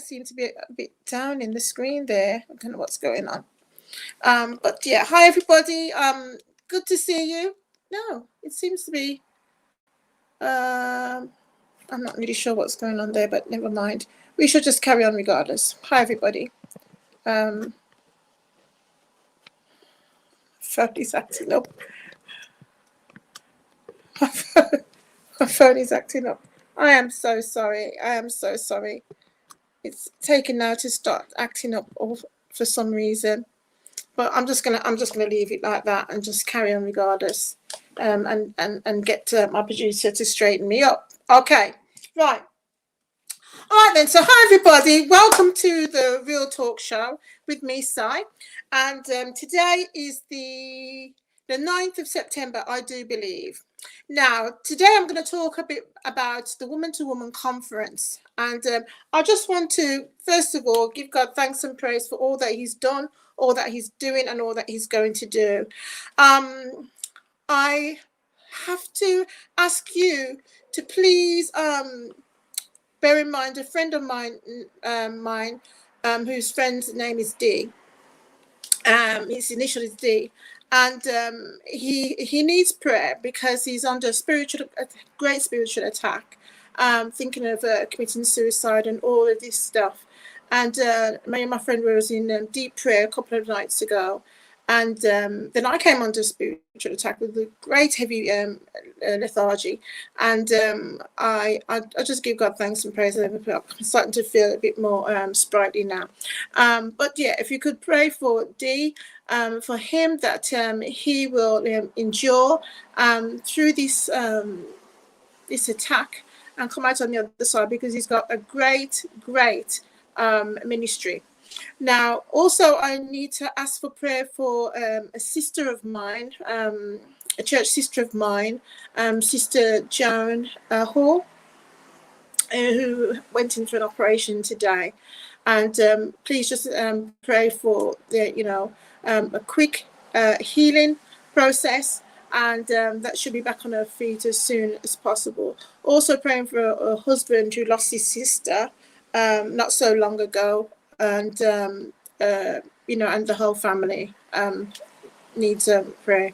seem to be a bit down in the screen there. I don't know what's going on. But yeah, hi everybody. Good to see you. No, it seems to be. I'm not really sure what's going on there, but never mind. We should just carry on regardless. Hi everybody. Phone is acting up. My phone is acting up. I am so sorry. I am so sorry. It's taken now to start acting up for some reason. But I'm just gonna leave it like that and just carry on regardless. And get my producer to straighten me up. Okay, right. All right then. So hi everybody. Welcome to the Real Talk Show with me, Sai. And today is the 9th of September, I do believe. Now, today I'm going to talk a bit about the Woman to Woman Conference. And I just want to, first of all, give God thanks and praise for all that he's done, all that he's doing, and all that he's going to do. I have to ask you to please bear in mind a friend of mine, whose friend's name is D. His initial is D. And he needs prayer because he's under a great spiritual attack, thinking of committing suicide and all of this stuff. And me and my friend was in deep prayer a couple of nights ago. And then I came under spiritual attack with a great heavy lethargy. And I just give God thanks and praise. I'm starting to feel a bit more sprightly now. But yeah, if you could pray for D, for him, that he will endure through this attack and come out on the other side, because he's got a great ministry. Now, also, I need to ask for prayer for a sister of mine, a church sister of mine, Sister Sharon Hall, who went in for an operation today. And please just pray for a quick healing process, and that should be back on her feet as soon as possible. Also praying for a husband who lost his sister not so long ago, and and the whole family needs prayer.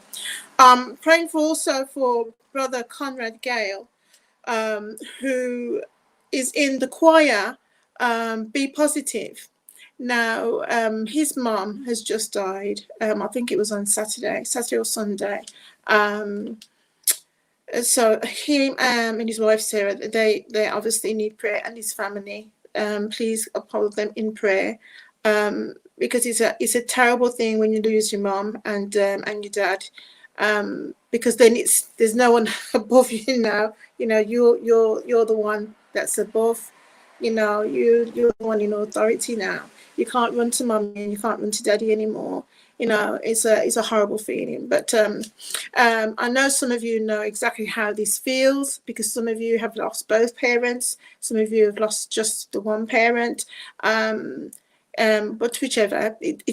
Praying also for Brother Conrad Gale, who is in the choir, Be Positive. Now, his mom has just died. I think it was on Saturday or Sunday. So him and his wife Sarah, they obviously need prayer, and his family. Please uphold them in prayer, because it's a terrible thing when you lose your mom and your dad, because then there's no one above you now. You're the one that's above. You're the one in authority now. You can't run to mommy and you can't run to daddy anymore. It's a horrible feeling. But I know some of you know exactly how this feels, because some of you have lost both parents. Some of you have lost just the one parent. But whichever, it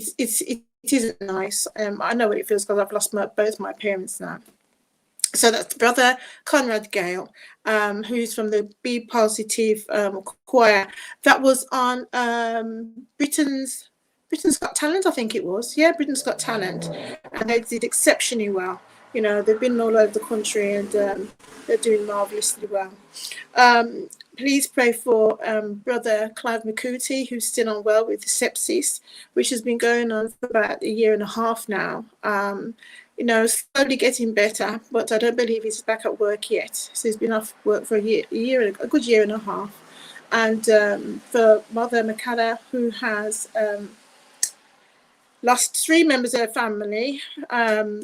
isn't nice. I know what it feels, because I've lost both my parents now. So that's Brother Conrad Gale, who's from the Be Positive choir. That was on Britain's Got Talent, I think it was. Yeah, Britain's Got Talent. And they did exceptionally well. They've been all over the country, and they're doing marvellously well. Please pray for Brother Clive McCooty, who's still unwell with sepsis, which has been going on for about a year and a half now. Slowly getting better, but I don't believe he's back at work yet. So he's been off work for a good year and a half. And for Mother McCalla, who has lost 3 members of her family,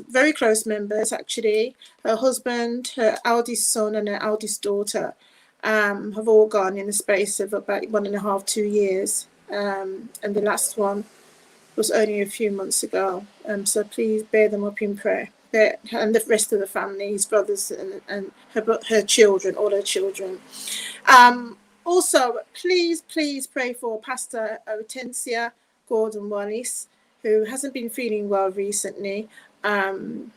very close members actually. Her husband, her eldest son, and her eldest daughter have all gone in the space of about 1.5 to 2 years. And the last one was only a few months ago. So please bear them up in prayer. And the rest of the family, his brothers and her children, all her children. Also, please pray for Pastor Hortensia Gordon Wallace, who hasn't been feeling well recently, kind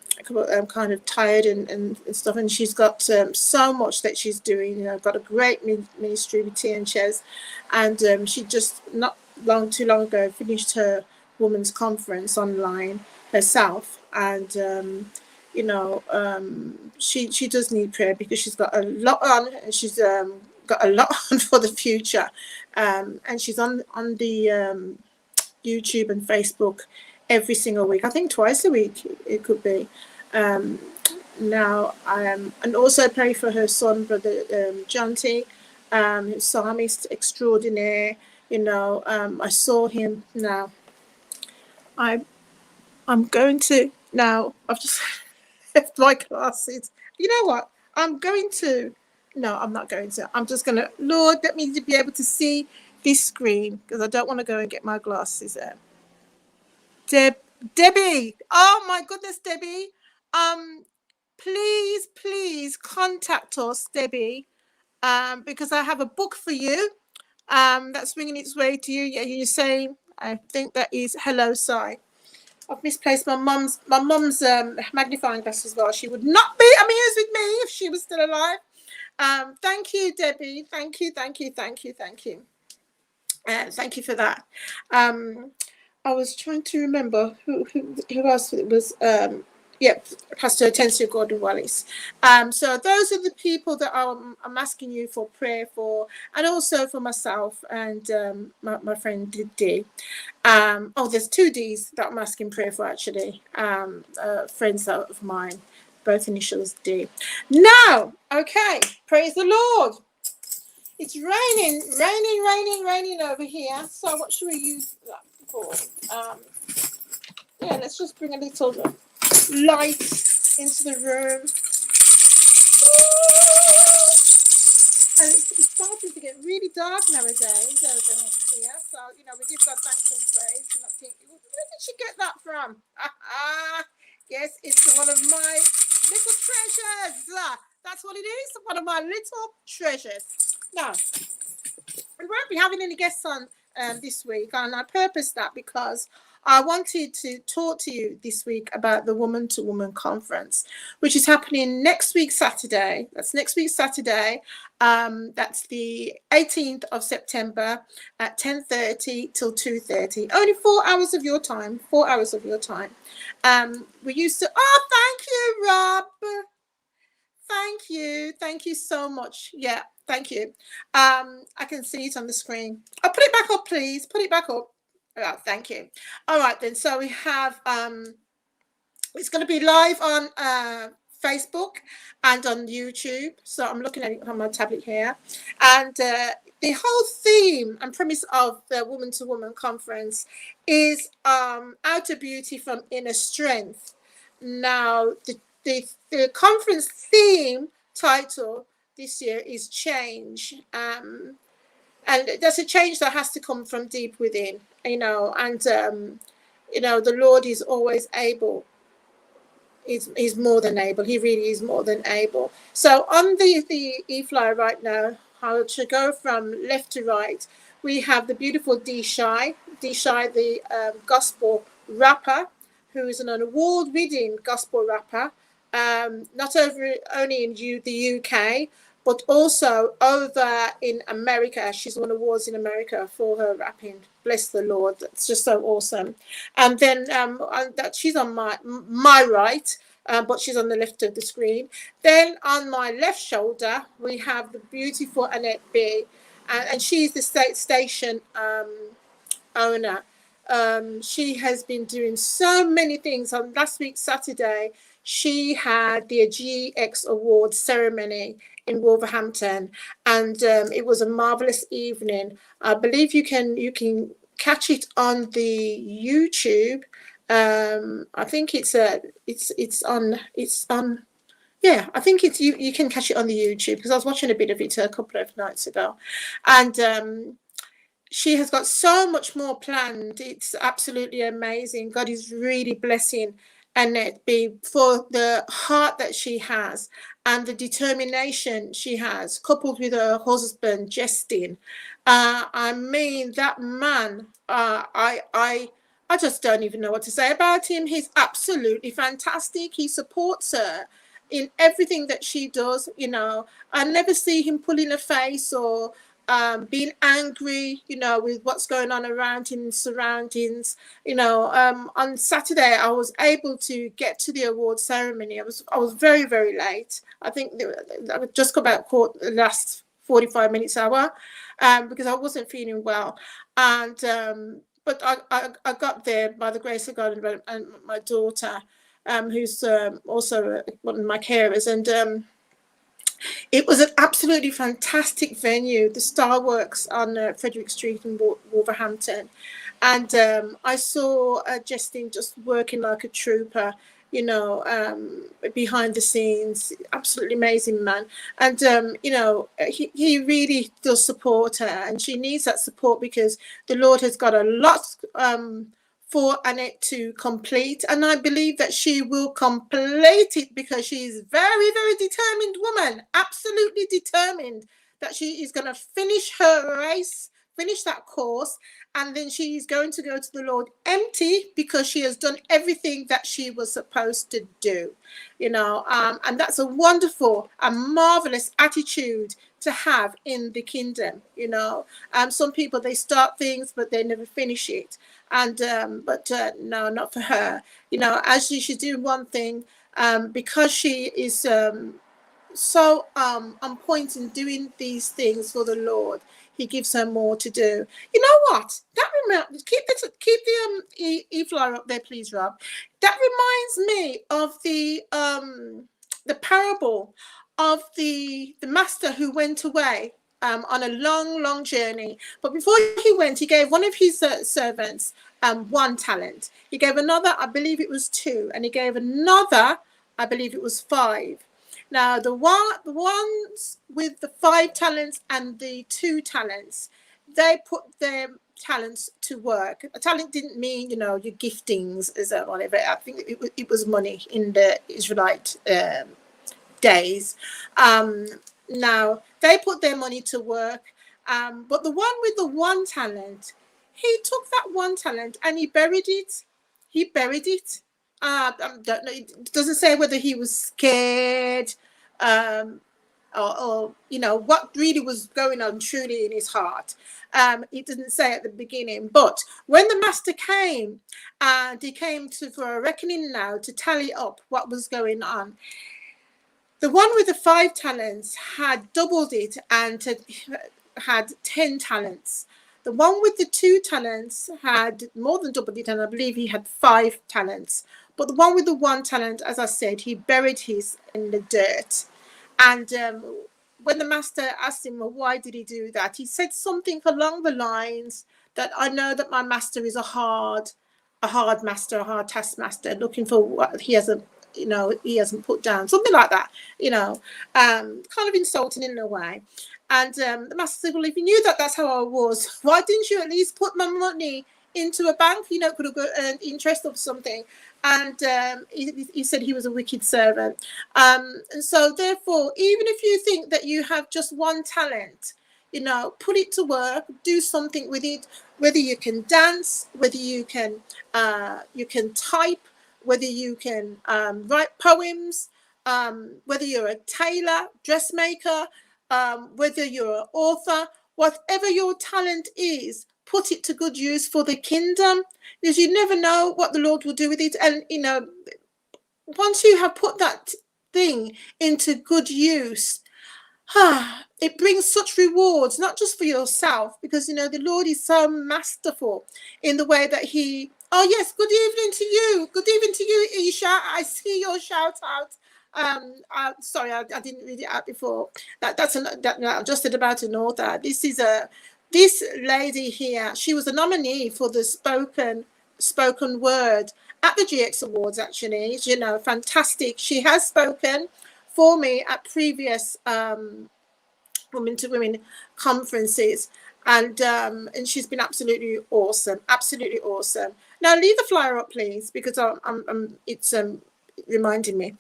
of tired and stuff, and she's got so much that she's doing. Got a great ministry with Tia and Ches, and she just not too long ago finished her women's conference online herself, and she does need prayer because she's got a lot on, and she's got a lot on for the future, and she's on the YouTube and Facebook every single week. I think twice a week it could be. Now, and also pray for her son, brother Jonty, psalmist extraordinaire. I saw him now. I'm going to now. I've just left my glasses. You know what? No, I'm not going to. I'm just going to. Lord, let me be able to see this screen because I don't want to go and get my glasses out. Debbie, oh my goodness, Debbie, please contact us, Debbie, because I have a book for you, that's bringing its way to you. Yeah, you're saying, I think that is hello, Si. I've misplaced my mum's magnifying glass as well. She would not be amused with me if she was still alive. Thank you, Debbie. Thank you for that. I was trying to remember who else it was. Pastor Tensia Gordon Wallace. So those are the people that I'm asking you for prayer for, and also for myself and my friend Dee. There's two D's that I'm asking prayer for, actually. Friends of mine, both initials D. Now, okay, praise the Lord. It's raining over here. So what should we use that for? Let's just bring a little light into the room. And it's starting to get really dark nowadays over here. So, we give God thanks and praise. And I think, where did she get that from? Yes, it's one of my little treasures. That's what it is, one of my little treasures. Now, we won't be having any guests on this week, and I purposed that because I wanted to talk to you this week about the Woman to Woman Conference, which is happening next week, Saturday. That's next week, Saturday. That's the 18th of September at 10:30 till 2:30. Only 4 hours of your time. 4 hours of your time. We used to. Oh, thank you, Rob. Thank you so much. Yeah, thank you. I can see it on the screen. I'll put it back up, please. Put it back up. Oh, thank you. All right, then. So we have it's going to be live on Facebook and on YouTube. So I'm looking at it on my tablet here. And the whole theme and premise of the Woman to Woman Conference is outer beauty from inner strength. Now, the conference theme title this year is change. And there's a change that has to come from deep within, and the Lord is always able. He's more than able. He really is more than able. So on the e-flyer right now, how to go from left to right, we have the beautiful Dee Shy, the gospel rapper, who is an award-winning gospel rapper, not only in the UK, but also over in America. She's won awards in America for her rapping. Bless the Lord. That's just so awesome. And then that she's on my right, but she's on the left of the screen. Then on my left shoulder, we have the beautiful Annette B. And she's the station owner. She has been doing so many things. On last week, Saturday, she had the GX Awards ceremony in Wolverhampton, and it was a marvelous evening. I believe you can catch it on the YouTube. I think it's on. Yeah, I think it's you can catch it on the YouTube, because I was watching a bit of it a couple of nights ago, and she has got so much more planned. It's absolutely amazing. God is really blessing Annette B for the heart that she has and the determination she has, coupled with her husband, Justin. I mean, that man, I I just don't even know what to say about him. He's absolutely fantastic. He supports her in everything that she does. You know, I never see him pulling a face or being angry, you know, with what's going on around him, surroundings. You know, on Saturday I was able to get to the award ceremony. I was very, very late. I think I just got about the last 45 minutes hour, because I wasn't feeling well, and but I got there by the grace of God and my daughter, who's also one of my carers, and it was an absolutely fantastic venue, the Starworks on Frederick Street in Wolverhampton. And I saw Justin just working like a trooper, you know, behind the scenes. Absolutely amazing man. And, you know, he really does support her, and she needs that support because the Lord has got a lot for Annette to complete, and I believe that she will complete it because she is very, very determined woman, absolutely determined that she is going to finish her race, finish that course, and then she is going to go to the Lord empty because she has done everything that she was supposed to do, you know, and that's a wonderful and marvelous attitude to have in the kingdom, you know. Some people, they start things but they never finish it, and but no, not for her, you know. As she's doing one thing, because she is so on point in doing these things for the Lord, he gives her more to do. You know what? That reminds, keep the e-flyer up there, please, Rob. That reminds me of the parable of the master who went away on a long journey. But before he went, he gave one of his servants 1 talent. He gave another, I believe it was 2, and he gave another, I believe it was 5. Now, the ones with the 5 talents and the 2 talents, they put their talents to work. A talent didn't mean, you know, your giftings as whatever. I think it was money in the Israelite days. Now, they put their money to work, but the one with the 1 talent, he took that 1 talent and he buried it. He buried it. I don't know. It doesn't say whether he was scared, or you know what really was going on truly in his heart. It didn't say at the beginning, but when the master came, and he came for a reckoning now to tally up what was going on, the one with the 5 talents had doubled it and had 10 talents. The one with the 2 talents had more than doubled it, and I believe he had 5 talents. But the one with the 1 talent, as I said, he buried his in the dirt. And when the master asked him, well, why did he do that? He said something along the lines that, I know that my master is a hard master, a hard taskmaster, looking for what he hasn't, you know, he hasn't put down, something like that, you know, kind of insulting in a way. And the master said, well, if you knew that that's how I was, why didn't you at least put my money into a bank? You know, could have got an interest of something. And he said he was a wicked servant. And so therefore, even if you think that you have just 1 talent, you know, put it to work, do something with it, whether you can dance, whether you can type, whether you can write poems, whether you're a tailor, dressmaker, whether you're an author, whatever your talent is, put it to good use for the kingdom, because you never know what the Lord will do with it. And, you know, once you have put that thing into good use, it brings such rewards, not just for yourself, because, you know, the Lord is so masterful in the way that he, oh yes, good evening to you. Good evening to you, Isha. I see your shout out. Sorry, I didn't read it out before. I'm just about to know that this lady here, she was a nominee for the spoken word at the GX Awards, actually. You know, fantastic. She has spoken for me at previous women to women conferences, and she's been absolutely awesome. Now leave the flyer up, please, because it's reminding me.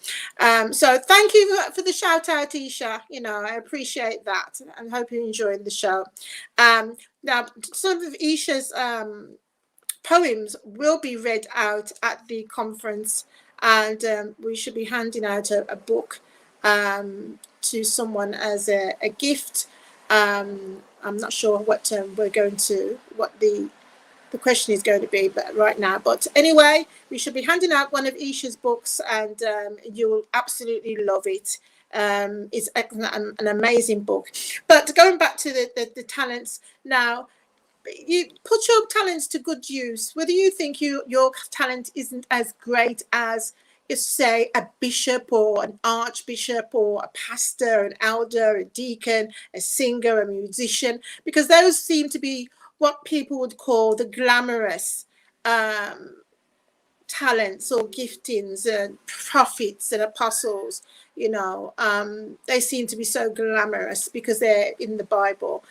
So thank you for the shout out, Isha. You know, I appreciate that, and hope you enjoyed the show. Now some of Isha's poems will be read out at the conference, and we should be handing out a book to someone as a gift. I'm not sure what we're going to, what the question is going to be, but right now. But anyway, we should be handing out one of Isha's books, and you will absolutely love it. It's an amazing book. But going back to the talents now, you put your talents to good use. Whether you think your talent isn't as great as, say, a bishop or an archbishop or a pastor, an elder, a deacon, a singer, a musician, because those seem to be what people would call the glamorous talents or giftings, and prophets and apostles. They seem to be so glamorous because they're in the Bible.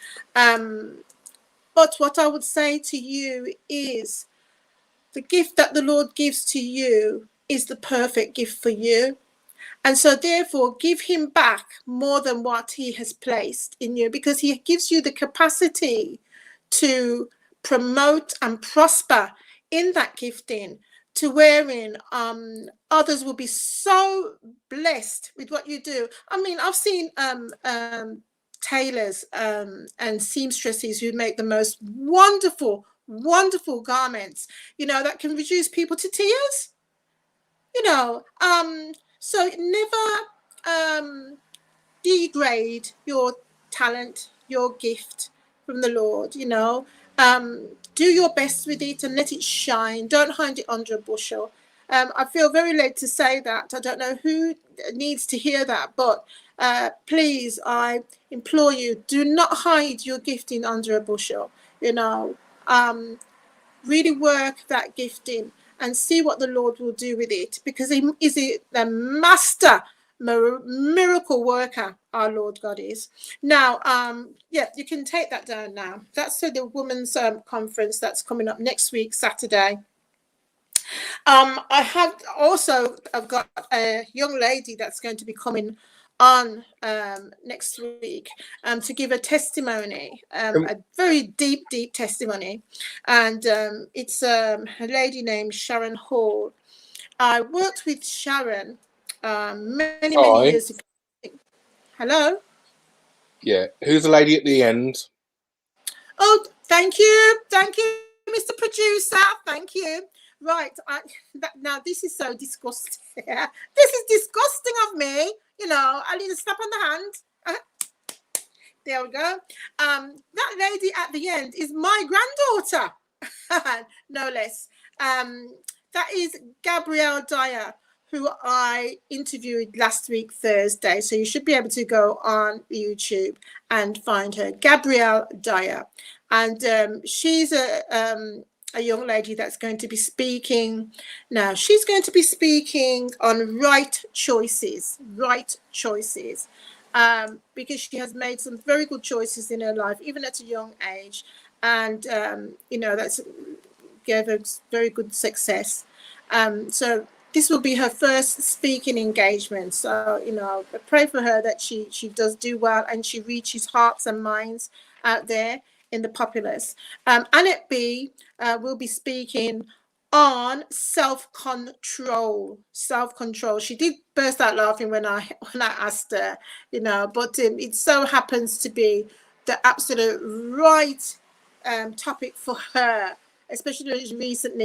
But what I would say to you is, the gift that the Lord gives to you is the perfect gift for you. And so therefore, give him back more than what he has placed in you, because he gives you the capacity to promote and prosper in that gifting, to wherein others will be so blessed with what you do. I mean, I've seen tailors and seamstresses who make the most wonderful garments, that can reduce people to tears. So never degrade your talent, your gift from the Lord. Do your best with it and let it shine. Don't hide it under a bushel. I feel very led to say that. I don't know who needs to hear that, but please, I implore you, do not hide your gifting under a bushel. Really work that gifting and see what the Lord will do with it, because he is the master miracle worker. Our Lord God is. Now, yeah, you can take that down now. That's the women's conference that's coming up next week, Saturday. I've got a young lady that's going to be coming on next week to give a testimony, a very deep testimony, and it's a lady named Sharon Hall. I worked with Sharon many years ago. Hello? Yeah, who's the lady at the end? Oh, thank you, Mr. Producer, thank you. Right, now this is so disgusting. This is disgusting of me. I need a slap on the hand. There we go. That lady at the end is my granddaughter, no less. That is Gabrielle Dyer, who I interviewed last week, Thursday. So you should be able to go on YouTube and find her, Gabrielle Dyer. And she's a young lady that's going to be speaking. Now, she's going to be speaking on right choices, because she has made some very good choices in her life, even at a young age. And, that's gave her very good success. So this will be her first speaking engagement. So, I pray for her that she does do well and she reaches hearts and minds out there in the populace. Annette B will be speaking on self-control. She did burst out laughing when I asked her, but it so happens to be the absolute right topic for her, especially recent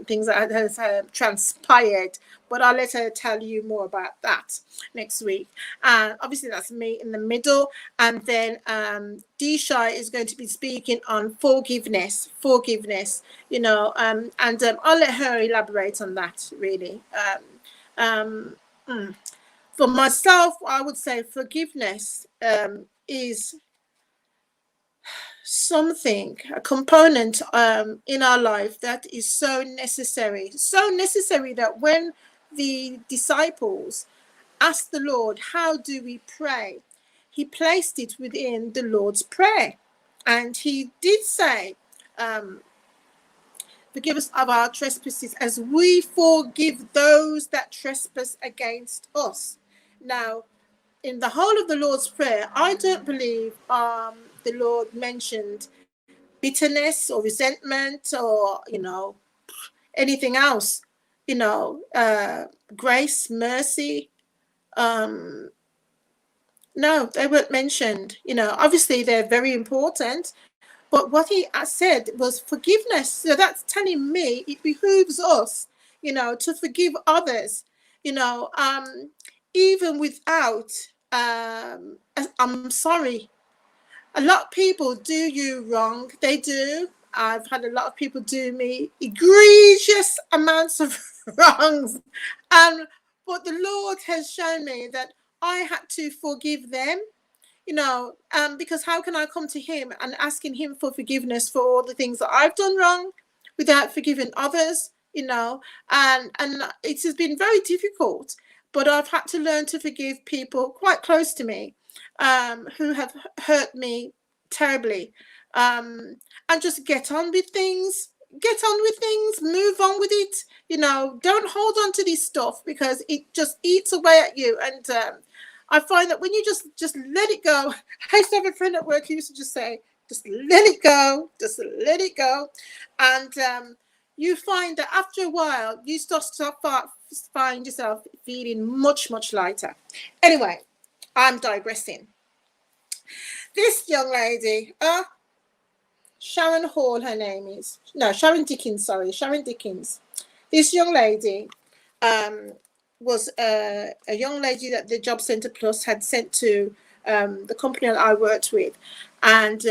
things that has transpired. But I'll let her tell you more about that next week. Obviously, that's me in the middle. And then D-Shy is going to be speaking on forgiveness, and I'll let her elaborate on that, really. For myself, I would say forgiveness is something, a component in our life that is so necessary that when the disciples asked the Lord, how do we pray? He placed it within the Lord's Prayer. And he did say, forgive us of our trespasses as we forgive those that trespass against us. Now, in the whole of the Lord's Prayer, I don't believe the Lord mentioned bitterness or resentment or, anything else, grace, mercy. No, they weren't mentioned. Obviously they're very important, but what he said was forgiveness. So that's telling me it behooves us, to forgive others, even without, I'm sorry. A lot of people do you wrong. They do. I've had a lot of people do me egregious amounts of wrongs. But the Lord has shown me that I had to forgive them, because how can I come to him and asking him for forgiveness for all the things that I've done wrong without forgiving others, and it has been very difficult, but I've had to learn to forgive people quite close to me, who have hurt me terribly, and just get on with things, move on with it, don't hold on to this stuff because it just eats away at you. And I find that when you just let it go, I used to have a friend at work who used to just say, just let it go, and you find that after a while you find yourself feeling much, much lighter. Anyway, I'm digressing. This young lady, Sharon Hall, her name is. No, Sharon Dickens. This young lady was a young lady that the Job Centre Plus had sent to the company that I worked with. And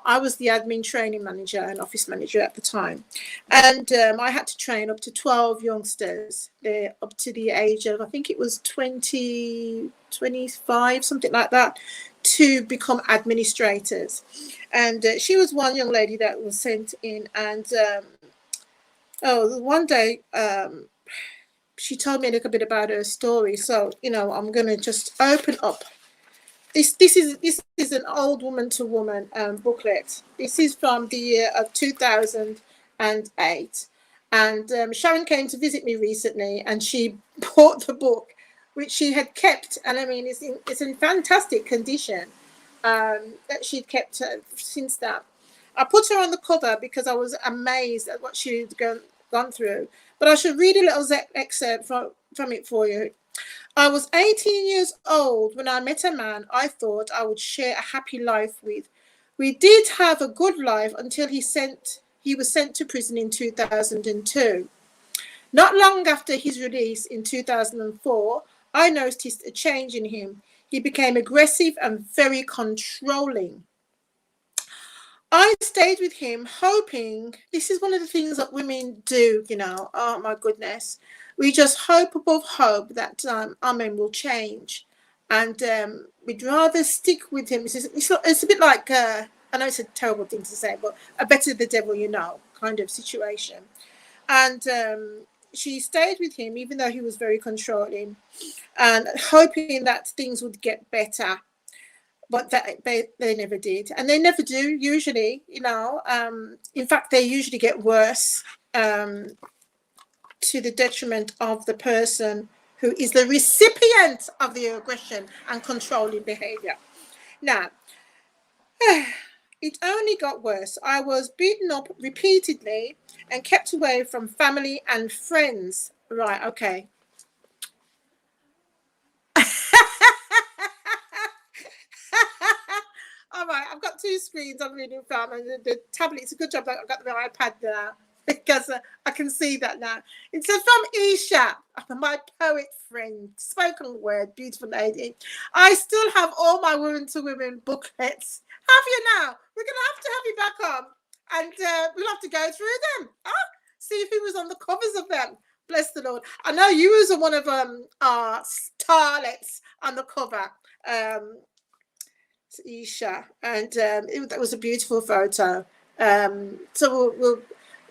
I was the admin training manager and office manager at the time. And I had to train up to 12 youngsters. They're up to the age of, I think it was 20, 25, something like that, to become administrators. And she was one young lady that was sent in. And one day she told me a little bit about her story. So, I'm going to just open up. This is an old woman to woman booklet. This is from the year of 2008. And Sharon came to visit me recently, and she bought the book, which she had kept. And I mean, it's in fantastic condition, that she'd kept since that. I put her on the cover because I was amazed at what she'd gone through. But I should read a little excerpt from it for you. I was 18 years old when I met a man I thought I would share a happy life with. We did have a good life until he was sent to prison in 2002. Not long after his release in 2004, I noticed a change in him. He became aggressive and very controlling. I stayed with him hoping, this is one of the things that women do, oh my goodness. We just hope above hope that our men will change. And we'd rather stick with him. It's a bit like, I know it's a terrible thing to say, but a better the devil you know kind of situation. And she stayed with him even though he was very controlling and hoping that things would get better. But they never did. And they never do usually, in fact, they usually get worse, to the detriment of the person who is the recipient of the aggression and controlling behavior. Now, it only got worse. I was beaten up repeatedly and kept away from family and friends. Right, okay. All right, I've got two screens I'm reading from, and the tablet. It's a good job that I've got the iPad there because I can see that now. It's from Isha, my poet friend, spoken word, beautiful lady. I still have all my women to women booklets. Have you now? We're going to have you back on, and we'll have to go through them. See who was on the covers of them. Bless the Lord. I know you was one of our starlets on the cover. Isha, and that was a beautiful photo. So we'll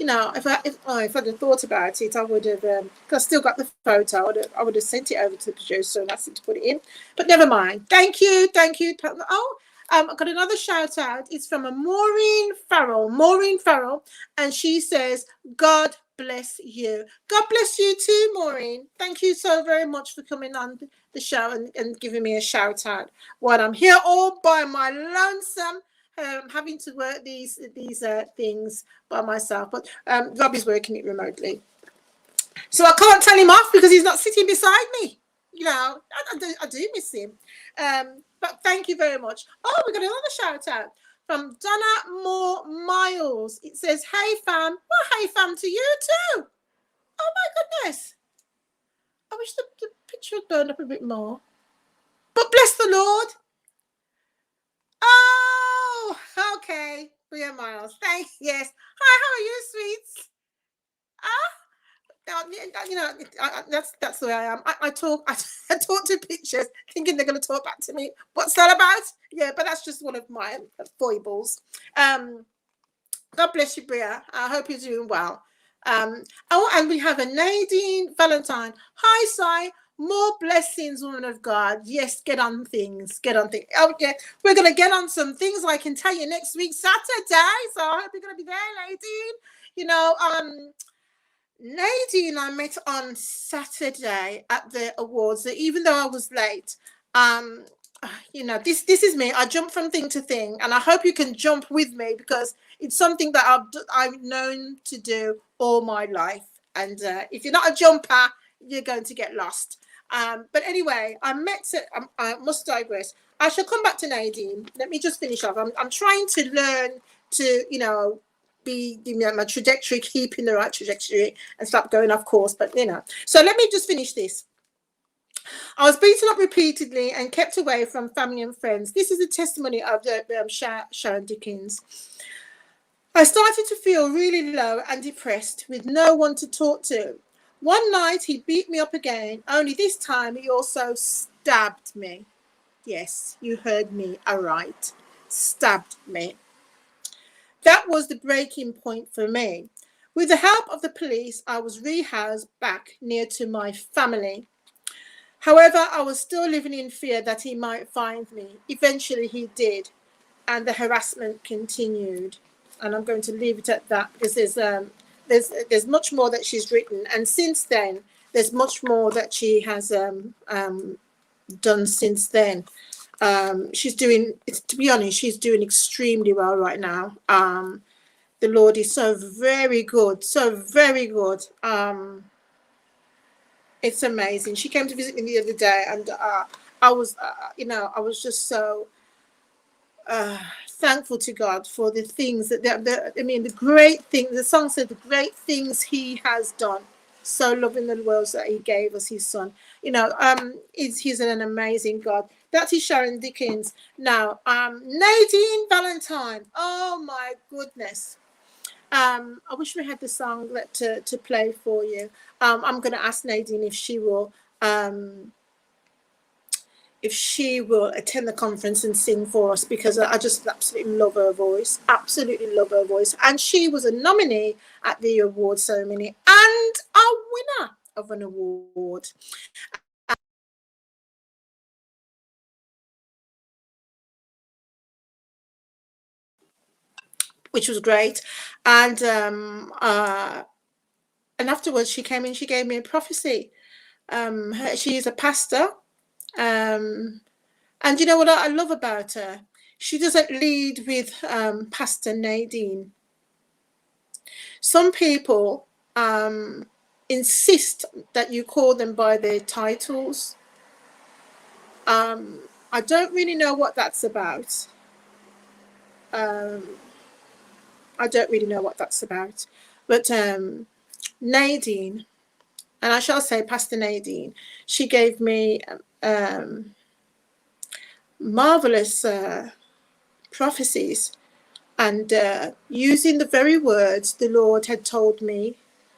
if I'd have thought about it, I would have. I still got the photo. I would have sent it over to the producer and asked him to put it in. But never mind. Thank you. Oh, I've got another shout out. It's from a Maureen Farrell, and she says, "God bless you." God bless you too, Maureen. Thank you so very much for coming on the show and giving me a shout out while I'm here all by my lonesome. having to work these things by myself. But Robbie's working it remotely, so I can't tell him off because he's not sitting beside me. You know, I do miss him. But thank you very much. Oh, we got another shout out from Donna Moore Miles. It says, "Hey fam." Well, hey fam to you too. Oh my goodness. I wish the picture had burned up a bit more. But bless the Lord. Oh, okay. Bria Miles. Thanks. Yes. Hi, how are you, sweets? You know, that's the way I am. I talk to pictures, thinking they're going to talk back to me. What's that about? Yeah, but that's just one of my foibles. God bless you, Bria. I hope you're doing well. Oh, and we have a Nadine Valentine. Hi, Si. More blessings, woman of God. Yes, get on things. Get on things. Okay, we're going to get on some things I can tell you next week, Saturday. So I hope you're going to be there, Nadine. You know, Nadine, I met on Saturday at the awards. Even though I was late, you know, this is me. I jump from thing to thing, and I hope you can jump with me because it's something that I've known to do all my life. And if you're not a jumper, you're going to get lost. But anyway, I must digress. I shall come back to Nadine. Let me just finish off. I'm trying to learn to, you know, be my trajectory, keeping the right trajectory and stop going off course. But, you know, so let me just finish this. I was beaten up repeatedly and kept away from family and friends. This is a testimony of Sharon Dickens. I started to feel really low and depressed with no one to talk to. One night he beat me up again, only this time he also stabbed me. Yes, you heard me aright. Stabbed me. That was the breaking point for me. With the help of the police, I was rehoused back near to my family. However, I was still living in fear that he might find me. Eventually he did, and the harassment continued. And I'm going to leave it at that because there's much more that she's written, and since then there's much more that she has done since then. She's doing, to be honest, she's doing extremely well right now. The Lord is so very good, so very good. It's amazing. She came to visit me the other day, and I was, you know, I was just so thankful to God for the things I mean, the great things. The song said the great things He has done. So loving the world that He gave us His Son. You know, He's an amazing God. That is Sharon Dickens. Now, Nadine Valentine. Oh my goodness. I wish we had the song to play for you. I'm going to ask Nadine if she will attend the conference and sing for us, because I just absolutely love her voice. Absolutely love her voice. And she was a nominee at the award ceremony and a winner of an award. Which was great. And afterwards she came in, she gave me a prophecy. She is a pastor. And you know what I love about her? She doesn't lead with Pastor Nadine. Some people insist that you call them by their titles. I don't really know what that's about. I don't really know what that's about. But Nadine, and I shall say Pastor Nadine, she gave me marvelous prophecies, and using the very words the Lord had told me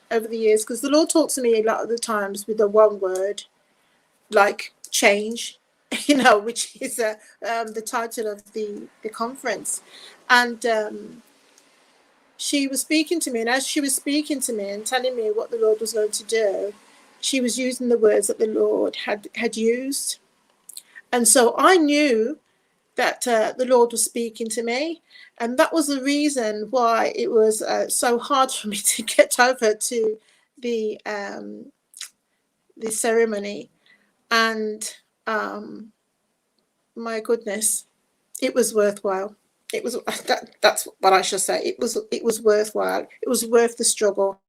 over the years, because the Lord talks to me a lot of the times with the one word, like change, you know, which is the title of the conference. And she was speaking to me, and as she was speaking to me and telling me what the Lord was going to do, she was using the words that the Lord had used. And so I knew that the Lord was speaking to me, and that was the reason why it was so hard for me to get over to the ceremony. And my goodness, it was worthwhile. it was that's what I should say. It was worthwhile. It was worth the struggle.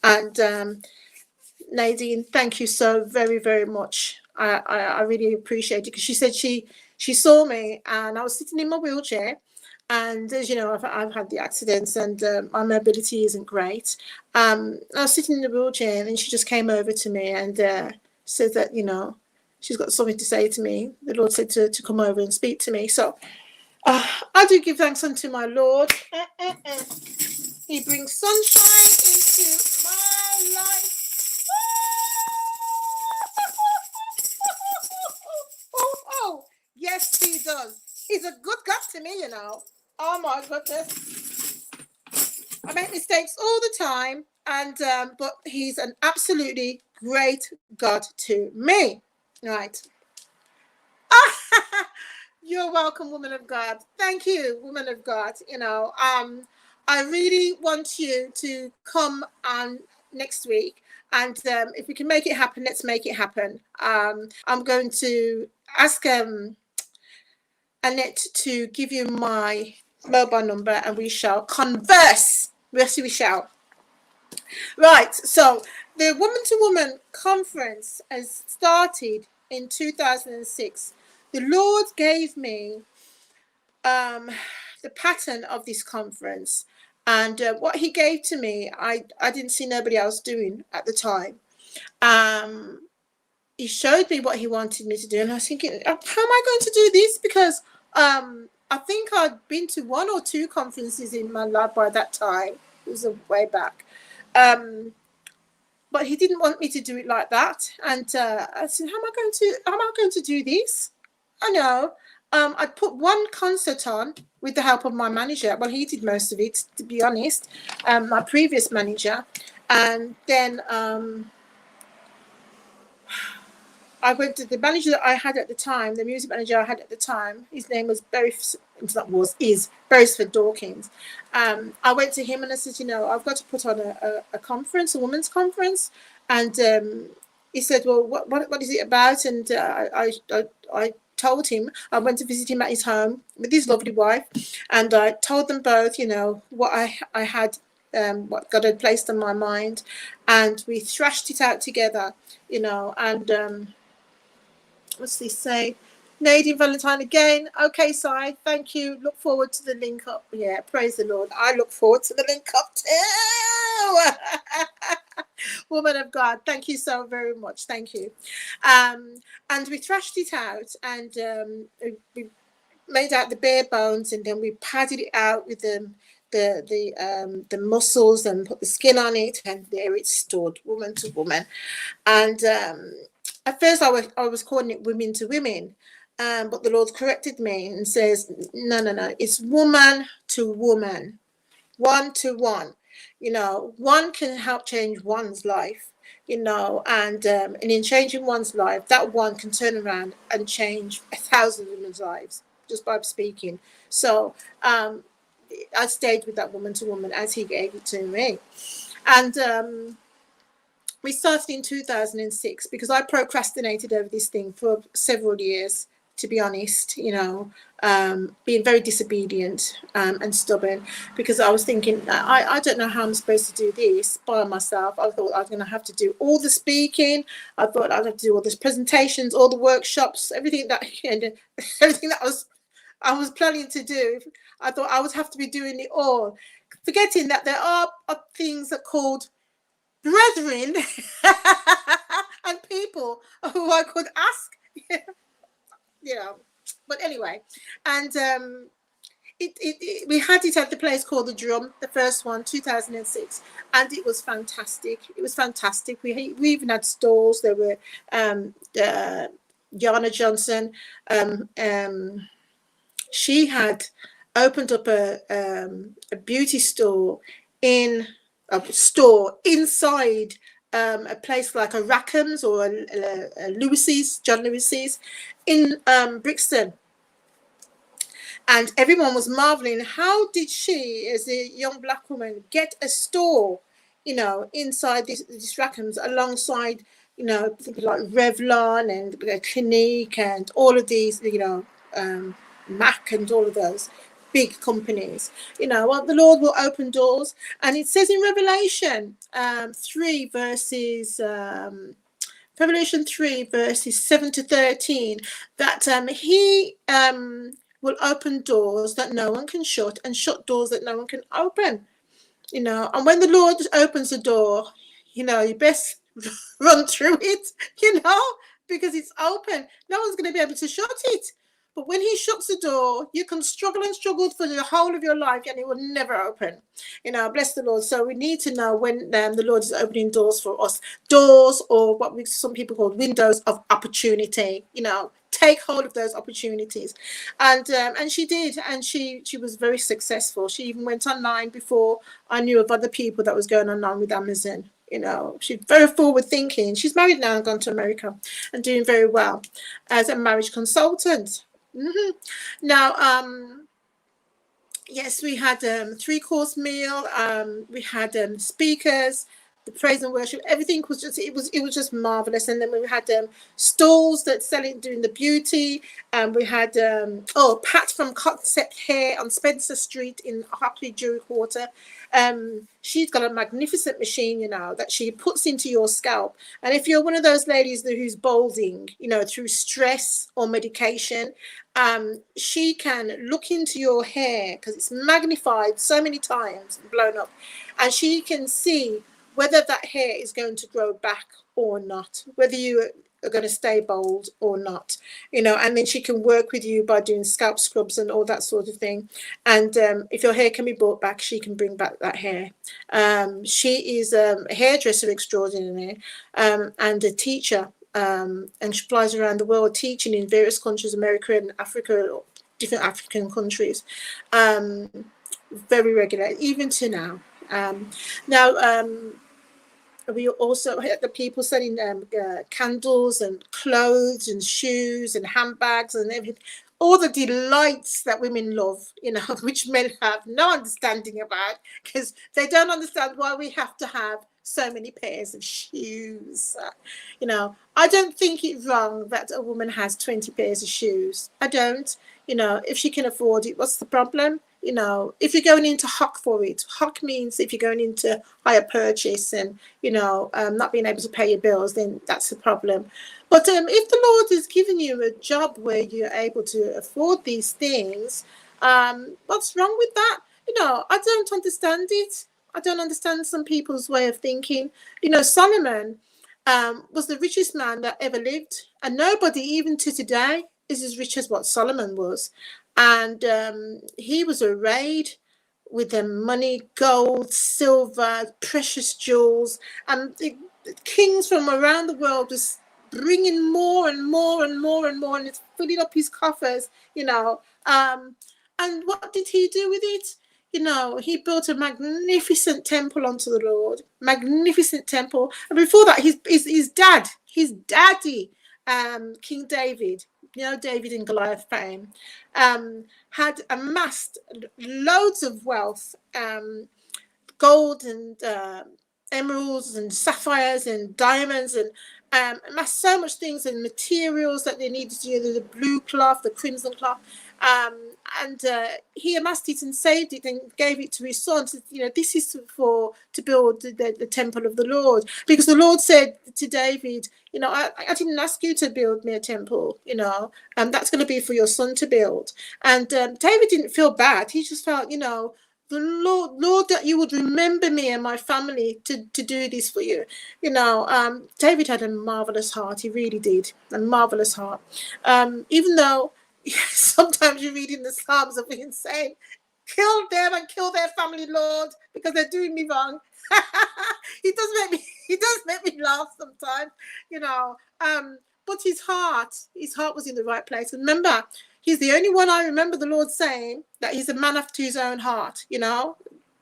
And Nadine, thank you so very, very much. I really appreciate it, because she said she saw me and I was sitting in my wheelchair, and as you know, I've had the accidents, and my mobility isn't great. I was sitting in the wheelchair, and then she just came over to me and said that, you know, she's got something to say to me. The Lord said to come over and speak to me. So I do give thanks unto my Lord. He brings sunshine into my life. Oh, yes, he does. He's a good God to me, you know. Oh my goodness. I make mistakes all the time, and but he's an absolutely great God to me. Right. You're welcome, woman of God. Thank you, woman of God. You know, I really want you to come on next week, and if we can make it happen, let's make it happen. I'm going to ask Annette to give you my mobile number, and we shall converse. Yes, we shall. Right. So the Woman to Woman conference has started in 2006. The Lord gave me the pattern of this conference, and what he gave to me, I didn't see nobody else doing at the time. He showed me what he wanted me to do, and I was thinking, how am I going to do this? Because I think I'd been to one or two conferences in my life by that time. It was a way back. But he didn't want me to do it like that. And I said, how am I going to do this? I know. I'd put one concert on with the help of my manager. Well, he did most of it, to be honest, my previous manager. And then I went to the manager that I had at the time, the music manager I had at the time. His name was Beresford Dawkins. I went to him and I said, you know, I've got to put on a conference, a women's conference. And he said, well, what is it about? And I told him. I went to visit him at his home with his lovely wife, and I told them both, you know, what I had, what God had placed on my mind, and we thrashed it out together, you know. And what's this say? Nadine Valentine again. Okay, Si, thank you. Look forward to the link up. Yeah, praise the Lord. I look forward to the link up too. Woman of God, thank you so very much. Thank you. And we thrashed it out, and we made out the bare bones, and then we padded it out with the muscles, and put the skin on it, and there it stood, woman to woman. And at first I was calling it women to women, but the Lord corrected me and says, no, it's woman to woman, one to one. You know, one can help change one's life, you know, and in changing one's life, that one can turn around and change 1,000 women's lives just by speaking. So I stayed with that woman to woman as he gave it to me. And we started in 2006 because I procrastinated over this thing for several years, to be honest, you know, being very disobedient and stubborn, because I was thinking, I don't know how I'm supposed to do this by myself. I thought I was going to have to do all the speaking. I thought I'd have to do all the presentations, all the workshops, everything that I was planning to do. I thought I would have to be doing it all, forgetting that there are things that are called brethren and people who I could ask, you know. But anyway, and we had it at the place called the Drum, the first one, 2006, and it was fantastic. It was fantastic. We even had stalls. There were Yana Johnson. She had opened up a beauty store inside a place like a Rackham's or a Lewis's, John Lewis's in Brixton. And everyone was marveling, how did she, as a young black woman, get a store, you know, inside this Rackham's, alongside, you know, people like Revlon and Clinique and all of these, you know, MAC and all of those. big companies. You know, well, the Lord will open doors. And it says in Revelation 3 verses Revelation 3 verses 7 to 13 that he will open doors that no one can shut, and shut doors that no one can open. You know, and when the Lord opens the door, you know, you best run through it, you know, because it's open. No one's going to be able to shut it. But when he shuts the door, you can struggle and struggle for the whole of your life and it will never open. You know, bless the Lord. So we need to know when the Lord is opening doors for us. Doors, or what some people call windows of opportunity. You know, take hold of those opportunities. And she did. And she was very successful. She even went online before I knew of other people that was going online with Amazon. You know, she's very forward thinking. She's married now and gone to America and doing very well as a marriage consultant. Now, yes, we had 3-course meal. We had speakers, the praise and worship. Everything was just it was just marvelous. And then we had stalls that selling doing the beauty. We had Pat from Concept Hair on Spencer Street in Hockley Jewelry Quarter. She's got a magnificent machine, you know, that she puts into your scalp. And if you're one of those ladies who's balding, you know, through stress or medication, she can look into your hair because it's magnified so many times and blown up, and she can see whether that hair is going to grow back or not, whether you are going to stay bald or not, you know. And then she can work with you by doing scalp scrubs and all that sort of thing. And if your hair can be brought back, she can bring back that hair. She is a hairdresser extraordinary and a teacher. And she flies around the world teaching in various countries, America and Africa, different African countries, very regular, even to now. We also had the people selling candles and clothes and shoes and handbags and everything, all the delights that women love, you know, which men have no understanding about, because they don't understand why we have to have so many pairs of shoes. You know, I don't think it's wrong that a woman has 20 pairs of shoes. I don't. You know, if she can afford it, what's the problem? You know, if you're going into hock for it, hock means if you're going into higher purchase and, you know, not being able to pay your bills, then that's the problem. But if the Lord has given you a job where you're able to afford these things, what's wrong with that? You know, I don't understand it. I don't understand some people's way of thinking. You know, Solomon was the richest man that ever lived, and nobody, even to today, is as rich as what Solomon was. And he was arrayed with the money, gold, silver, precious jewels, and the kings from around the world was bringing more and more and more and more, and it's filling up his coffers, you know. And what did he do with it? You know, he built a magnificent temple unto the Lord, magnificent temple. And before that, his daddy, King David, you know, David and Goliath fame, had amassed loads of wealth, gold and emeralds and sapphires and diamonds, and amassed so much things and materials that they needed to use, the blue cloth, the crimson cloth. And he amassed it and saved it and gave it to his son. So, you know, this is to build the temple of the Lord, because the Lord said to David, you know, I didn't ask you to build me a temple, you know, that's going to be for your son to build. And David didn't feel bad. He just felt, you know, the Lord, that you would remember me and my family to do this for you. You know, David had a marvelous heart. He really did, a marvelous heart. Even though sometimes you read in the Psalms of being saying, kill them and kill their family, Lord, because they're doing me wrong. He does make me laugh sometimes, you know. But his heart was in the right place. Remember, he's the only one I remember the Lord saying that he's a man after his own heart, you know.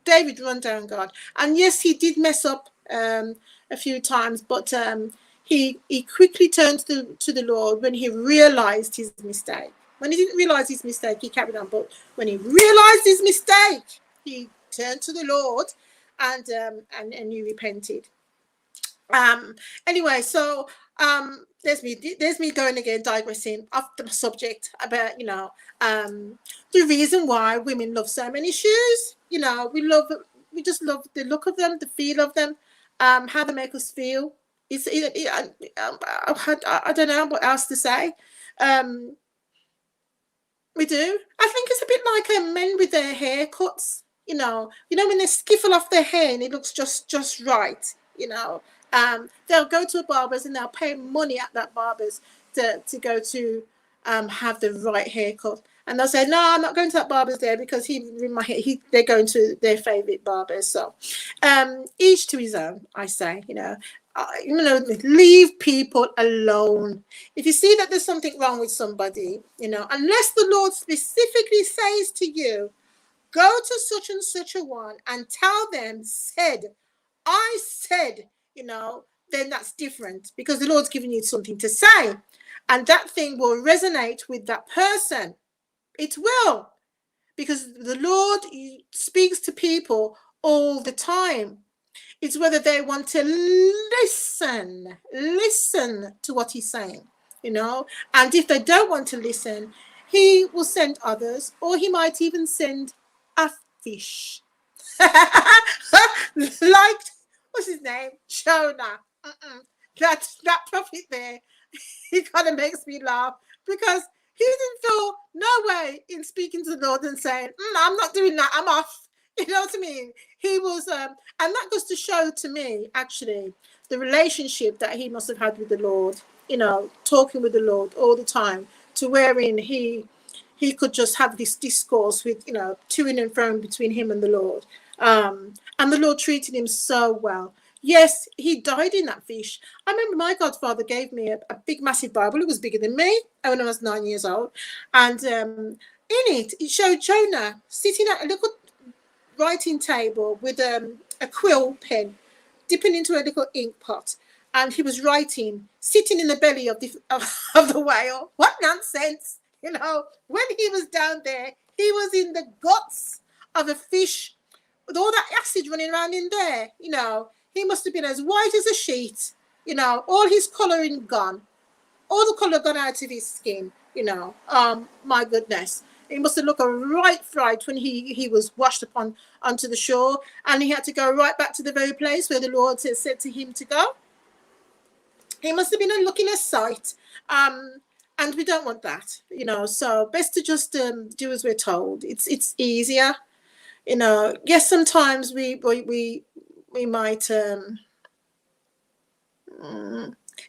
David run down God. And yes, he did mess up a few times, but he quickly turned to the Lord when he realized his mistake. When he didn't realize his mistake, he carried on. But when he realized his mistake, he turned to the Lord and he repented. Anyway, so There's me going again, digressing off the subject about, the reason why women love so many shoes. We just love the look of them, the feel of them, how they make us feel. I don't know what else to say. We do. I think it's a bit like men with their haircuts. When they skiffle off their hair and it looks just right. They'll go to a barber's and they'll pay money at that barber's to go to have the right haircut. And they'll say, no, I'm not going to that barber's there because they're going to their favorite barbers. So each to his own, I say, leave people alone. If you see that there's something wrong with somebody, unless the Lord specifically says to you, go to such and such a one and tell them, I said, then that's different, because the Lord's giving you something to say, and that thing will resonate with that person. It will, because the Lord speaks to people all the time. It's whether they want to listen to what he's saying, and if they don't want to listen, he will send others, or he might even send a fish. Like, what's his name? Jonah. That prophet there, he kind of makes me laugh, because he didn't feel no way in speaking to the Lord and saying, I'm not doing that, I'm off. You know what I mean? He was, and that goes to show to me, actually, the relationship that he must have had with the Lord, talking with the Lord all the time, to wherein he could just have this discourse with, to and fro between him and the Lord. And the Lord treated him so well. Yes, he died in that fish. I remember my godfather gave me a big, massive Bible. It was bigger than me when I was 9 years old. And in it showed Jonah sitting at a little writing table with a quill pen, dipping into a little ink pot. And he was writing, sitting in the belly of the whale. What nonsense! When he was down there, he was in the guts of a fish with all that acid running around in there. He must have been as white as a sheet, all his colouring gone, all the colour gone out of his skin, my goodness. It must have looked a right fright when he was washed onto the shore, and he had to go right back to the very place where the Lord said to him to go. He must have been looking a sight. And we don't want that, so best to just do as we're told. It's easier, Yes, sometimes we might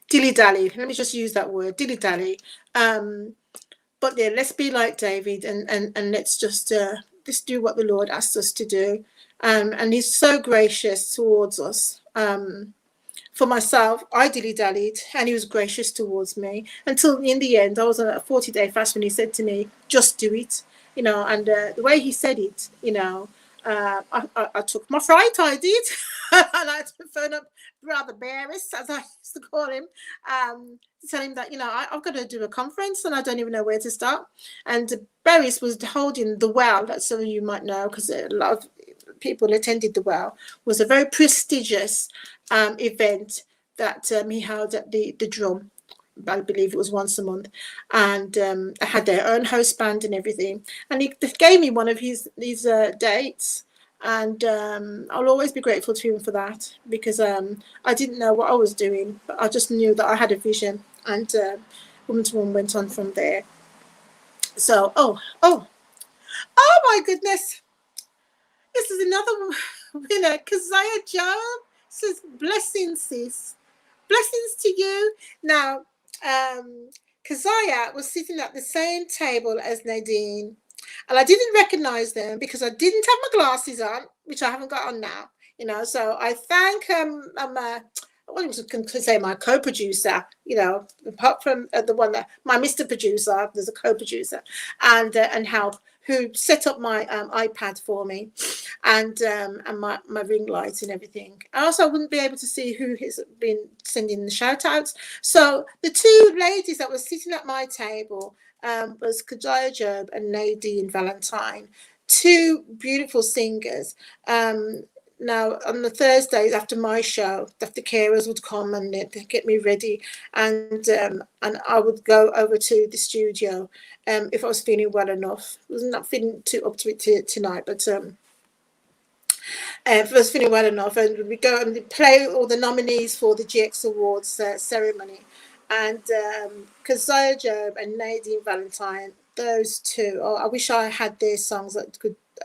dilly-dally. Let me just use that word, dilly-dally. But yeah, let's be like David and let's just do what the Lord asked us to do. And he's so gracious towards us. For myself, I dilly-dallied, and he was gracious towards me until in the end I was on a 40-day fast when he said to me, just do it, and the way he said it, I took my fright, I did. And I had to phone up Brother Barris, as I used to call him, to tell him that, I've got to do a conference and I don't even know where to start. And Barris was holding the Well, that some of you might know, because a lot of people attended the Well. It was a very prestigious event that he held at the Drum. I believe it was once a month, and had their own host band and everything. And he gave me one of his dates, and I'll always be grateful to him for that, because I didn't know what I was doing, but I just knew that I had a vision, and Woman to Woman went on from there. So, oh my goodness, this is another winner, Keziah Job says, blessings, sis. Blessings to you. Now, Keziah was sitting at the same table as Nadine, and I didn't recognize them because I didn't have my glasses on, which I haven't got on now, so I thank I was going to say my co-producer, apart from the one that my Mr. Producer, there's a co-producer, and help, who set up my iPad for me, and my ring lights and everything. I also wouldn't be able to see who has been sending the shout outs. So the two ladies that were sitting at my table was Keziah Job and Nadine Valentine, two beautiful singers. Now, on the Thursdays after my show, the carers would come and they'd get me ready, and I would go over to the studio if I was feeling well enough. I was not feeling too up to it tonight, but if I was feeling well enough, and we go and play all the nominees for the GX Awards ceremony, and Keziah Job and Nadine Valentine, those two. Oh, I wish I had their songs that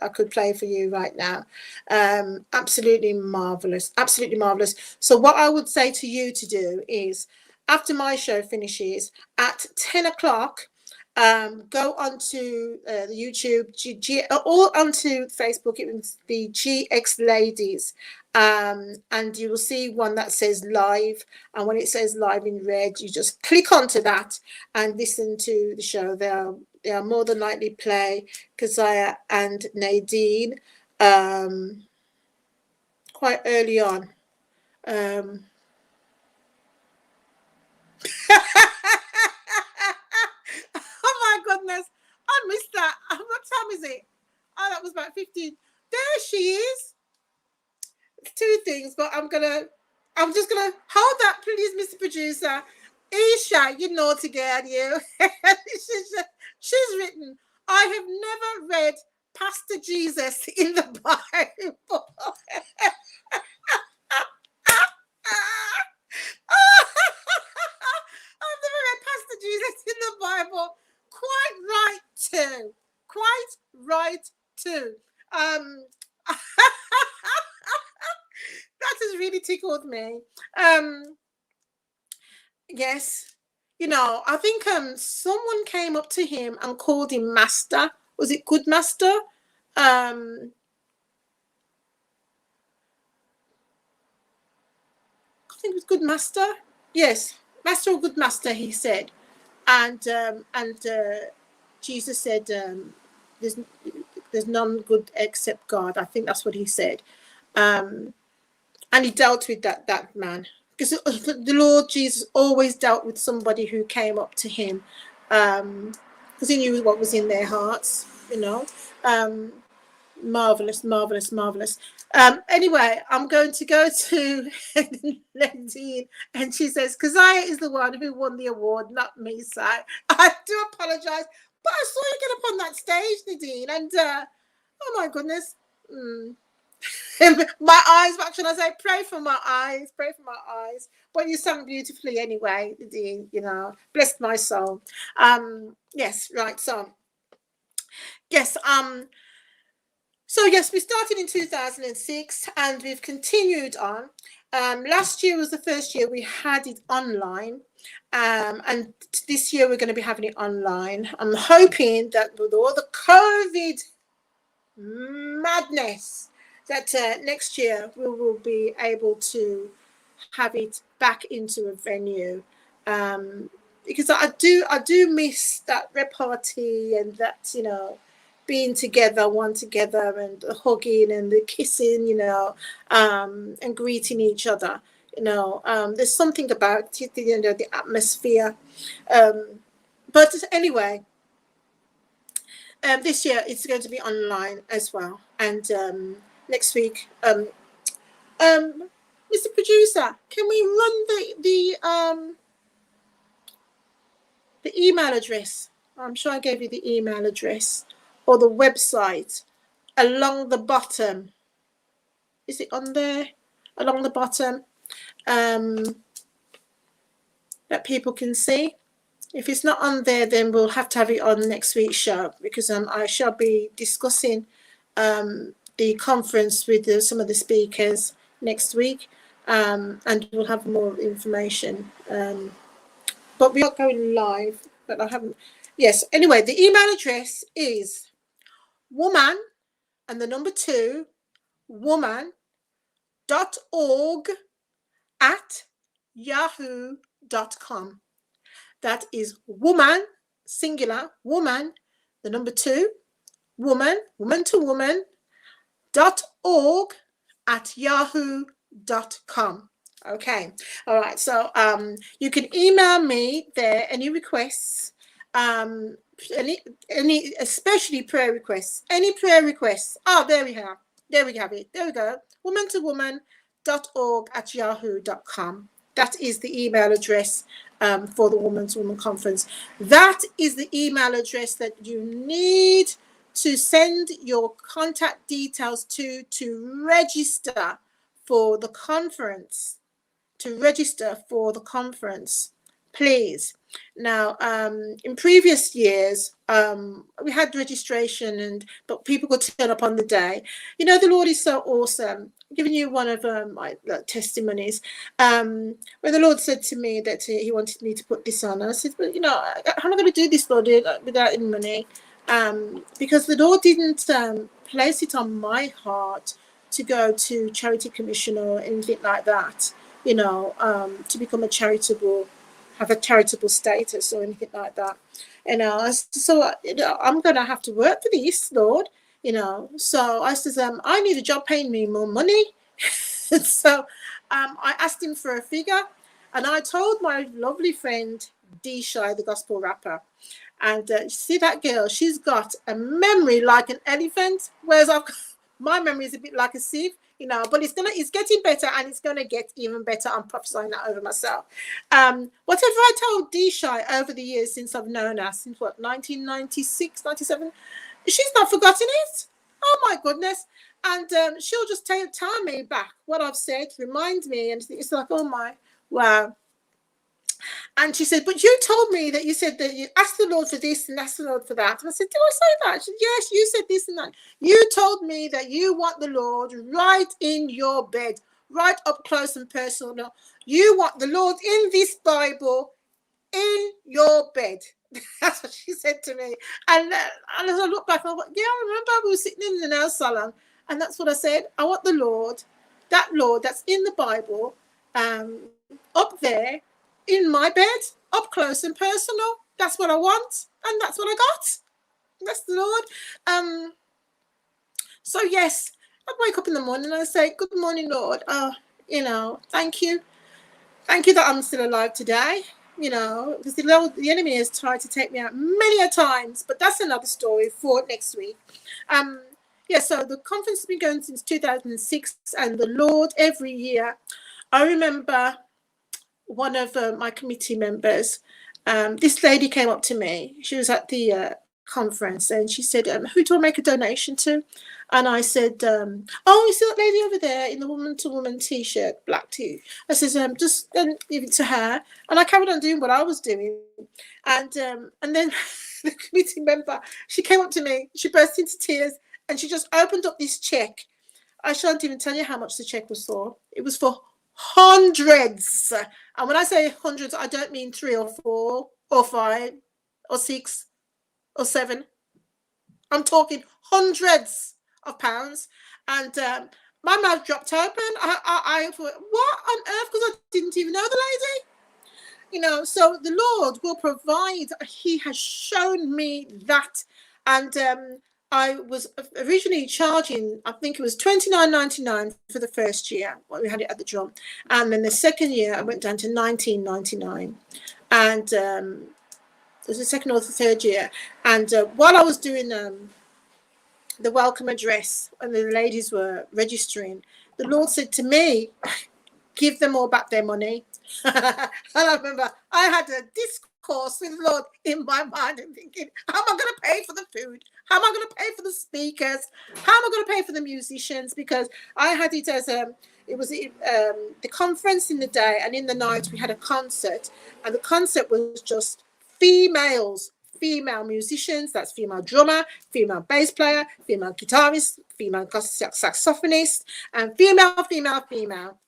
I could play for you right now. Absolutely marvelous, absolutely marvelous. So what I would say to you to do is, after my show finishes at 10 o'clock, go onto the YouTube, or onto Facebook. It was the GX Ladies, and you will see one that says live. And when it says live in red, you just click onto that and listen to the show. They'll more than likely play Keziah and Nadine quite early on. Oh my goodness, I missed that. What time is it? Oh, that was about 15. There she is. Two things, but I'm just gonna hold that, please, Mr. Producer. Isha, you naughty girl, you. she's written, I have never read Pastor Jesus in the Bible. I've never read Pastor Jesus in the Bible. Quite right too. Quite right too. That has really tickled me. Yes, I think someone came up to him and called him master. Was it good master? I think it was good master. Yes, master or good master, he said. And Jesus said, there's none good except God. I think that's what he said. And he dealt with that man, because the Lord Jesus always dealt with somebody who came up to him, because he knew what was in their hearts. Marvelous. Anyway, I'm going to go to Nadine, and she says Keziah is the one who won the award, not me. So I do apologize, but I saw you get up on that stage, Nadine, and oh my goodness. My eyes, what should I say? Pray for my eyes. But you sang beautifully anyway, Nadine, blessed my soul. Yes, right. So yes, we started in 2006 and we've continued on. Last year was the first year we had it online, and this year we're going to be having it online. I'm hoping that with all the COVID madness, that next year we will be able to have it back into a venue, because I do miss that repartee and that being together, one together, and the hugging and the kissing, and greeting each other. There's something about it, the atmosphere. But anyway, this year it's going to be online as well, and next week, Mr. Producer, can we run the email address? I'm sure I gave you the email address or the website along the bottom. Is it on there? Along the bottom, that people can see. If it's not on there, then we'll have to have it on next week's show, because I shall be discussing the conference with some of the speakers next week, and we'll have more information. But we are going live, but I haven't. Yes, anyway, the email address is woman and the number 2 woman.org@yahoo.com. That is woman, singular, woman, the number 2 woman to woman .org@yahoo.com. Okay, all right, so you can email me there any requests, any especially prayer requests, any prayer requests. Oh, there we have. There we have it. There we go. woman2woman.org@yahoo.com. That is the email address for the Woman to Woman Conference. That is the email address that you need to send your contact details to register for the conference. Please. Now, in previous years, we had registration, but people could turn up on the day. You know, the Lord is so awesome. I'm giving you one of my testimonies. When the Lord said to me that he wanted me to put this on, and I said, well, you know, how am I going to do this, Lord, without any money? Because the Lord didn't place it on my heart to go to Charity Commission or anything like that, you know, to become have a charitable status or anything like that. You know, so you know, I'm going to have to work for this, Lord, you know. So I says, I need a job paying me more money. So I asked him for a figure, and I told my lovely friend, D Shy, the gospel rapper, and see that girl, she's got a memory like an elephant, whereas my memory is a bit like a sieve, you know, but it's getting better, and it's going to get even better. I'm prophesying that over myself. Whatever I told D Shy over the years since I've known her, since what, 1996, 97, she's not forgotten it. Oh my goodness. And she'll just tell me back what I've said, remind me, and it's like, oh my, wow. And she said, but you told me that you said that you asked the Lord for this and asked the Lord for that. And I said, did I say that? She said, yes, you said this and that. You told me that you want the Lord right in your bed, right up close and personal. You want the Lord in this Bible in your bed. That's what she said to me. And as I look back, I thought, yeah, I remember we were sitting in the nail salon. And that's what I said. I want the Lord, that Lord that's in the Bible, up there, in my bed, up close and personal. That's what I want, and that's what I got. That's the Lord. So yes, I wake up in the morning and I say, good morning, Lord. You know, thank you that I'm still alive today. You know, because the enemy has tried to take me out many a times, but that's another story for next week. Yeah, so the conference has been going since 2006, and the Lord every year. I remember one of my committee members, this lady came up to me. She was at the conference, and she said, who do I make a donation to? And I said, oh, you see that lady over there in the Woman to Woman t-shirt, black tee. I said, just give it to her. And I carried on doing what I was doing. And then the committee member, she came up to me, she burst into tears, and she just opened up this check. I shan't even tell you how much the check was for. It was for hundreds. And when I say hundreds, I don't mean 3 or 4 or 5 or 6 or 7. I'm talking hundreds of pounds. And my mouth dropped open. I thought, what on earth? Because I didn't even know the lady. You know, so the Lord will provide. He has shown me that. And I was originally charging, I think it was $29.99 for the first year. Well, we had it at the drum. And then the second year, I went down to $19.99. And it was the second or the third year. And while I was doing the welcome address and the ladies were registering, the Lord said to me, give them all back their money. And I remember I had a discourse with the Lord in my mind and thinking, how am I going to pay for the food? How am I going to pay for the speakers? How am I going to pay for the musicians? Because I had it as the conference in the day, and in the night we had a concert, and the concert was just female musicians, that's female drummer, female bass player, female guitarist, female saxophonist, and female,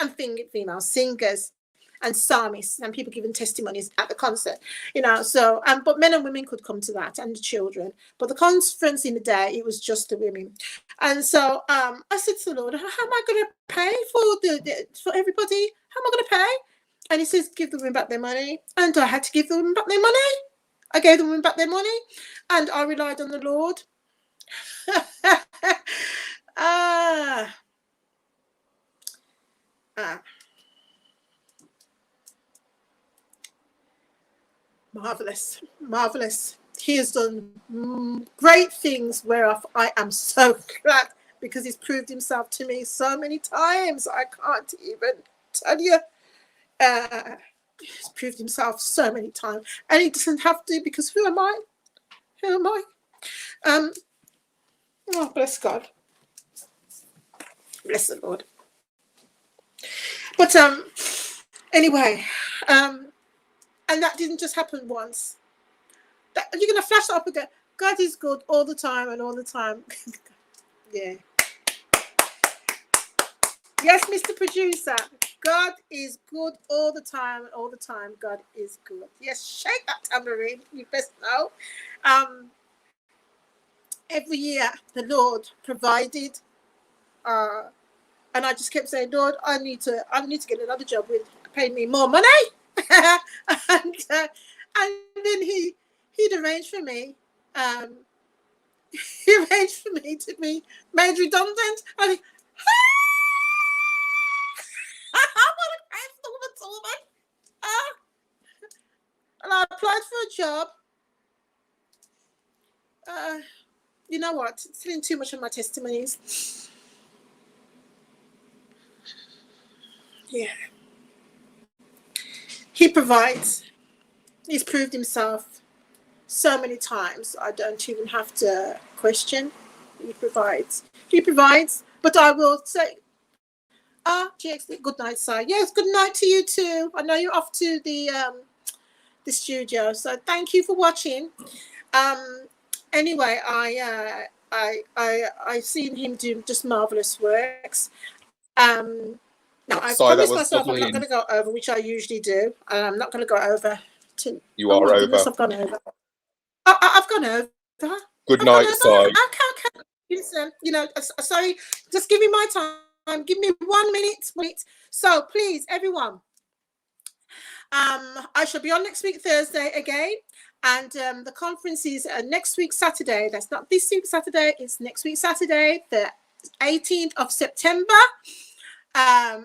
and female singers and psalmists, and people giving testimonies at the concert, you know. So but men and women could come to that, and the children. But the conference in the day, it was just the women. And so I said to the Lord, how am I going to pay for everybody? How am I going to pay? And he says, give the women back their money. And I had to give the women back their money. I gave the women back their money, and I relied on the Lord. Marvelous. He has done great things whereof I am so glad because he's proved himself to me so many times. I can't even tell you. He's proved himself so many times, and he doesn't have to, because who am I? Who am I? Oh, bless God. Bless the Lord. But anyway, and that didn't just happen once. You're going to flash that up again. God is good all the time and all the time. Yeah. Yes, Mr. Producer. God is good all the time and all the time. God is good. Yes, shake that tambourine. You best know. Every year the Lord provided, and I just kept saying, Lord, I need to get another job with paying me more money. and then he'd arranged for me. He arranged for me to be made redundant. I think, I want to pay for the woman. And I applied for a job. You know what? It's telling too much of my testimonies. Yeah. He provides. He's proved himself so many times. I don't even have to question. He provides. He provides. But I will say, GX, good night, sir. Yes, good night to you too. I know you're off to the studio, so thank you for watching. Anyway, I've seen him do just marvelous works. Now I've promised myself I'm not going to go over, which I usually do. I'm not going to go over. You are over. Goodness, I've gone over. I've gone over. Good night, Si. Okay. Listen, sorry. Just give me my time. Give me 1 minute. So please, everyone. I shall be on next week Thursday again, and the conference is next week Saturday. That's not this week Saturday, it's next week Saturday, the 18th of September,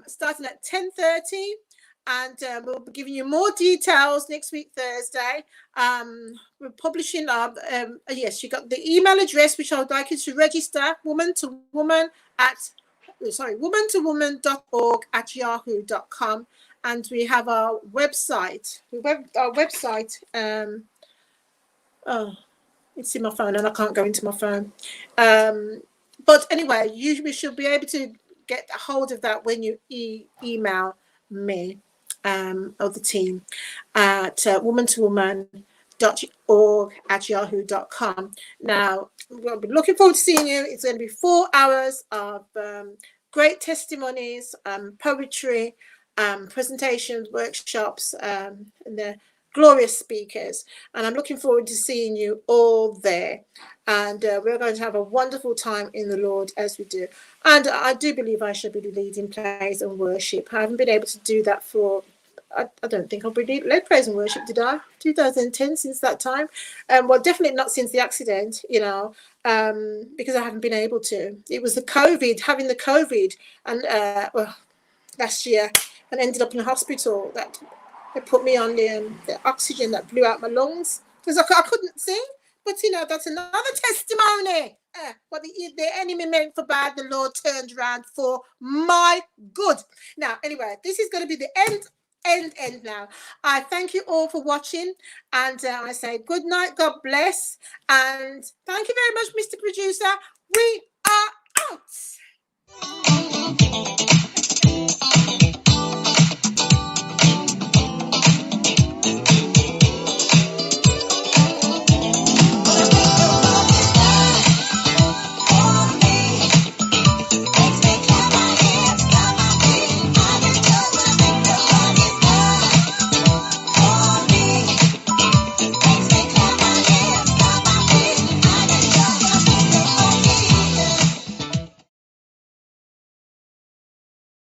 starting at 10:30, and we'll be giving you more details next week Thursday. We're publishing yes, you got the email address, which I would like you to register, woman2woman.org@yahoo.com. And we have our website. It's in my phone and I can't go into my phone. But anyway, we should be able to get a hold of that when you email me or the team at woman2woman.org@yahoo.com. Now, we'll be looking forward to seeing you. It's going to be 4 hours of great testimonies, poetry, presentations, workshops, and the glorious speakers, and I'm looking forward to seeing you all there. And we're going to have a wonderful time in the Lord as we do. And I do believe I should be leading praise and worship. I haven't been able to do that for, I don't think I've been led praise and worship, did I? 2010, since that time. Well, definitely not since the accident, because I haven't been able to. It was having the COVID, and last year, and ended up in the hospital. That they put me on the oxygen that blew out my lungs because I couldn't sing. But that's another testimony. What the enemy meant for bad, the Lord turned around for my good. Now, anyway, this is going to be the end now. I thank you all for watching, and I say good night, God bless, and thank you very much, Mr. Producer. We are out.